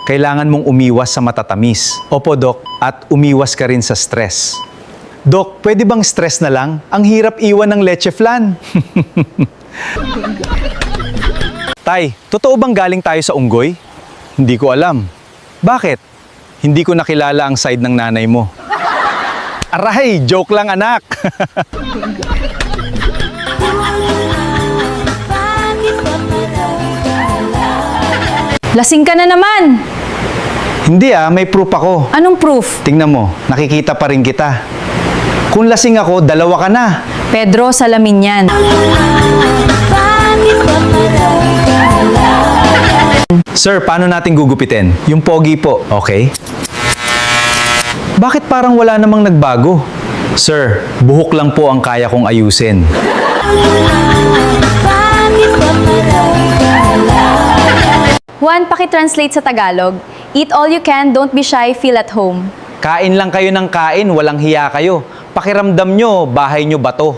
Kailangan mong umiwas sa matatamis. Opo, Dok. At umiwas ka rin sa stress. Dok, pwede bang stress na lang? Ang hirap iwan ng leche flan. Tay, totoo bang galing tayo sa unggoy? Hindi ko alam. Bakit? Hindi ko nakilala ang side ng nanay mo. Aray, joke lang anak. Lasing ka na naman! Hindi may proof ako. Anong proof? Tingnan mo, nakikita pa rin kita. Kung lasing ako, dalawa ka na. Pedro, salamin yan. Sir, paano natin gugupitin? Yung pogi po, okay? Bakit parang wala namang nagbago? Sir, buhok lang po ang kaya kong ayusin. Juan, paki-translate sa Tagalog. Eat all you can, don't be shy, feel at home. Kain lang kayo ng kain, walang hiya kayo. Pakiramdam nyo, bahay nyo ba to?